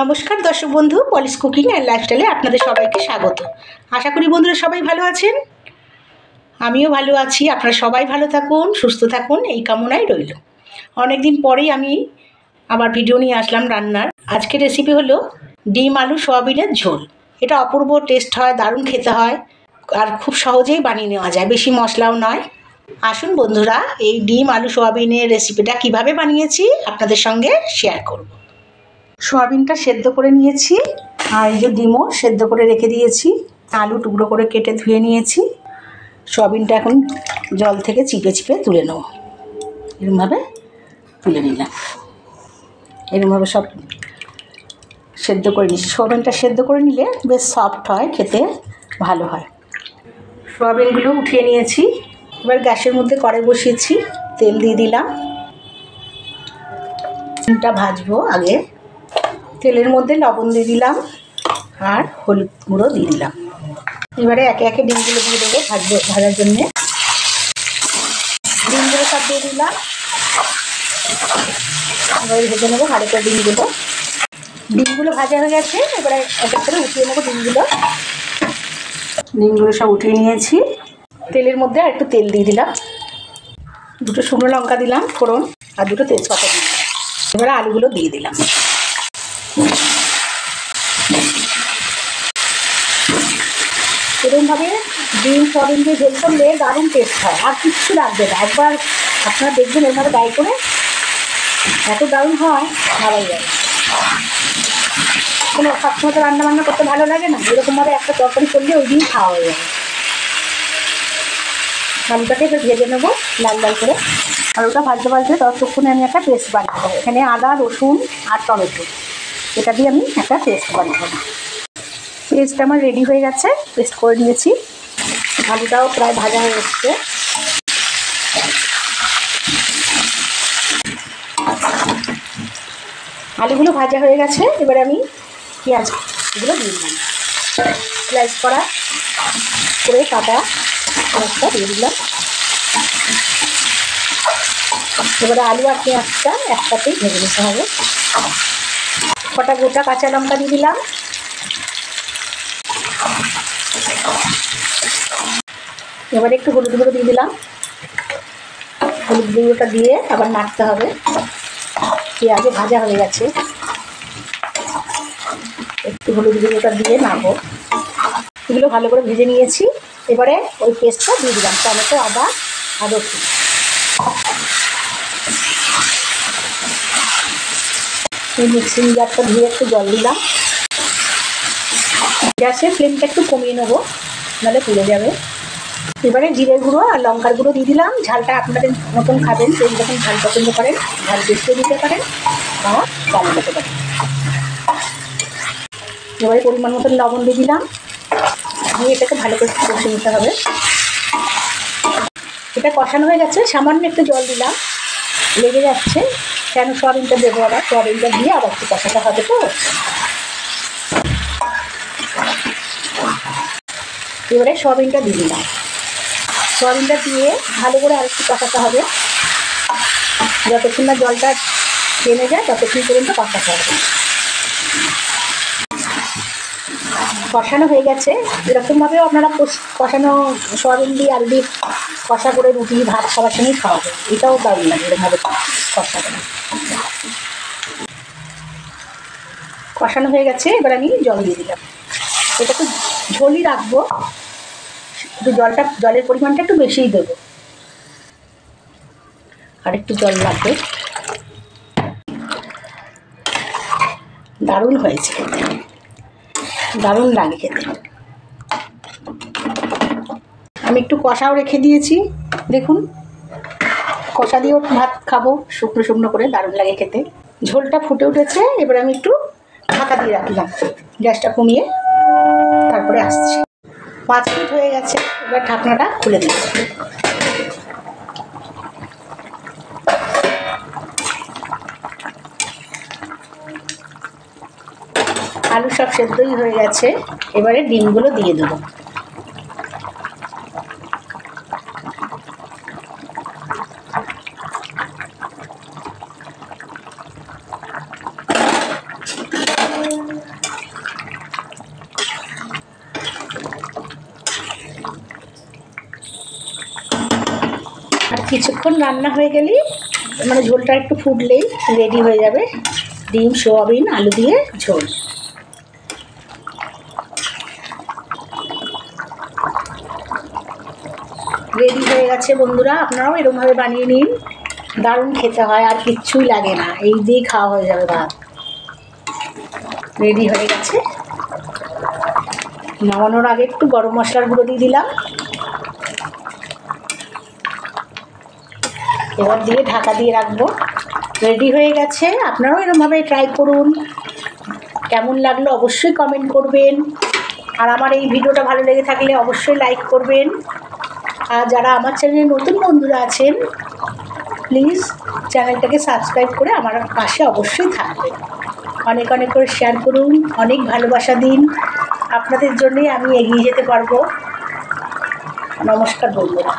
নমস্কার দর্শক বন্ধু, পলিশ কুকিং অ্যান্ড লাইফস্টাইলে আপনাদের সবাইকে স্বাগত। আশা করি বন্ধুরা সবাই ভালো আছেন, আমিও ভালো আছি। আপনারা সবাই ভালো থাকুন, সুস্থ থাকুন, এই কামনাই রইল। অনেকদিন পরেই আমি আবার ভিডিও নিয়ে আসলাম রান্নার। আজকের রেসিপি হলো ডিম আলু সয়াবিনের ঝোল। এটা অপূর্ব টেস্ট হয়, দারুণ খেতে হয়, আর খুব সহজেই বানিয়ে নেওয়া যায়, বেশি মশলাও নয়। আসুন বন্ধুরা, এই ডিম আলু সয়াবিনের রেসিপিটা কিভাবে বানিয়েছি আপনাদের সঙ্গে শেয়ার করব। সয়াবিনটা সেদ্ধ করে নিয়েছি, আর এই যে ডিমও সেদ্ধ করে রেখে দিয়েছি। আলু টুকরো করে কেটে ধুয়ে নিয়েছি। সয়াবিনটা এখন জল থেকে চিপে চিপে তুলে নেব। এরকমভাবে তুলে নিলাম, এরকমভাবে সব সেদ্ধ করে নিচ্ছি। সয়াবিনটা সেদ্ধ করে নিলে বেশ সফট হয়, খেতে ভালো হয়। সয়াবিনগুলো উঠিয়ে নিয়েছি। এবার গ্যাসের মধ্যে কড়াই বসিয়েছি, তেল দিয়ে দিলাম। ডিমটা ভাজবো আগে। তেলের মধ্যে লবণ দিয়ে দিলাম আর হলুদ গুঁড়ো দিয়ে দিলাম। এবারে একে একে ডিমগুলো দিয়ে দেবো ভাজার জন্যে। ডিমগুলো সব দিয়ে দিলাম, এবারে ভেজে নেবো ভালো করে ডিমগুলো। ডিমগুলো ভাজা হয়ে গেছে, এবারে এক এক করে উঠিয়ে নেবো ডিমগুলো সব উঠিয়ে নিয়েছি। তেলের মধ্যে আর একটু তেল দিয়ে দিলাম, দুটো শুকনো লঙ্কা দিলাম ফোড়ন, আর দুটো তেজপাতা দিয়ে দিলাম। এবারে আলুগুলো দিয়ে দিলাম। এরকমভাবে ডিম সয়াবিন দিয়ে ঝোল করলে দারুণ টেস্ট হয়, আর কিচ্ছু লাগবে না। একবার আপনারা দেখবেন এরকমভাবে ট্রাই করে, এত দারুণ হয়, ভালোই যায়। কোনো সবসময় তো রান্না করতে ভালো লাগে না, এরকমভাবে একটা তরকারি করলে ওই দিন খাওয়া হয়ে যাবে। আলুটাকে এবার ভেজে নেবো লাল লাল করে। আলুটা ভাজতে ভাজতে ততক্ষণে আমি একটা পেস্ট বানিয়ে দেবো। এখানে আদা, রসুন আর টমেটো, এটা দিয়ে আমি একটা পেস্ট বানিয়ে দেবো। পেস্ট আমার রেডি হয়ে গেছে, পেস্ট করে নিয়েছি। আলুটাও প্রায় ভাজা হয়ে এসছে। আলুগুলো ভাজা হয়ে গেছে, এবারে আমি পেঁয়াজগুলো দিয়ে দিলাম। স্লাইস করা করে কাটা পেঁয়াজটা দিয়ে দিলাম। এবারে আলু আর পেঁয়াজটা একসাথেই ভেজে নিতে হবে। কটা গোটা কাঁচা লঙ্কা দিয়ে দিলাম। এবারে একটু হলুদ গুঁড়ো দিয়ে দিলাম। হলুদ গুঁড়োটা দিয়ে আবার নাড়তে হবে। পেঁয়াজও ভাজা হয়ে গেছে, একটু হলুদ গুঁড়োটা দিয়ে নাড়বো। এগুলো ভালো করে ভেজে নিয়েছি। এবারে ওই পেস্টটা দিয়ে দিলাম, টমেটো, আদা আর রসুন। এই মিক্সিং জারটা ধুয়ে একটু জল দিলাম। গ্যাসের ফ্লেমটা একটু কমিয়ে নেবো, নাহলে পুড়ে যাবে। এবারে জিরে গুঁড়ো আর লঙ্কার গুঁড়ো দিয়ে দিলাম। ঝালটা আপনাদের মতন খাবেন, সেই যখন ঝাল পছন্দ করেন ঝাল বেশিও দিতে পারেন বা কম দিতে পারেন। এবারে পরিমাণ মতন লবণ দিয়ে দিলাম, দিয়ে এটাকে ভালো করে কষে নিতে হবে। এটা কষানো হয়ে গেছে, সামান্য একটু জল দিলাম, লেগে যাচ্ছে কেন, সয়াবিনটা দেবো আবার, সয়াবিনটা দিয়ে আবার একটু কষাতে হবে। তো এবারে সয়াবিনটা দিয়ে দিলাম। সয়াবিনটা দিয়ে ভালো করে আরেকটু কষাতে হবে, যতক্ষণ না জলটা টেনে যায় ততক্ষণ পর্যন্ত কষাতে হবে। কষানো হয়ে গেছে। এরকমভাবেও আপনারা কষানো সয়াবিন দিয়ে আলু দিয়ে কষা করে রুটি ভাত খাওয়ার সঙ্গেই খাওয়া যায়, এটাও দারুণ লাগে এরকমভাবে কষা করে। কষানো হয়ে গেছে, এবার আমি জল দিয়ে দিলাম। এটা একটু ঝোলই রাখবো, একটু জলের পরিমাণটা একটু বেশিই দেবো, আর একটু জল লাগবে। দারুণ হয়েছে, দারুণ লাগে খেতে। আমি একটু কষাও রেখে দিয়েছি, দেখুন কষা দিয়েও ভাত খাবো শুকনো শুকনো করে, দারুণ লাগে খেতে। ঝোলটা ফুটে উঠেছে, এবার আমি একটু ঢাকা দিয়ে রাখলাম, গ্যাসটা কমিয়ে, তারপরে আসছি। 5 মিনিট হয়ে গেছে, এবার ঢাকনাটা খুলে দিচ্ছি। আলু সব সেদ্ধই হয়ে গেছে, এবারে ডিমগুলো দিয়ে দেবো। কিছুক্ষণ রান্না হয়ে গেলেই মানে ঝোলটা একটু ফুটলেই রেডি হয়ে যাবে ডিম সোয়াবিন আলু দিয়ে ঝোল। রেডি হয়ে গেছে বন্ধুরা, আপনারাও এরকমভাবে বানিয়ে নিন, দারুণ খেতে হয়, আর কিচ্ছুই লাগে না, এই দিয়ে খাওয়া হয়ে যাবে ভাত। রেডি হয়ে গেছে। নামানোর আগে একটু গরম মশলার গুঁড়ো দিয়ে দিলাম, এবার দিয়ে ঢাকা দিয়ে রাখবো। রেডি হয়ে গেছে, আপনারাও এরকমভাবে ট্রাই করুন। কেমন লাগলো অবশ্যই কমেন্ট করবেন, আর আমার এই ভিডিওটা ভালো লেগে থাকলে অবশ্যই লাইক করবেন। আর যারা আমার চ্যানেলে নতুন বন্ধুরা আছেন প্লিজ চ্যানেলটাকে সাবস্ক্রাইব করে আমার পাশে অবশ্যই থাকবেন। অনেক অনেক করে শেয়ার করুন, অনেক ভালোবাসা দিন, আপনাদের জন্যই আমি এগিয়ে যেতে পারবো। নমস্কার বন্ধুরা।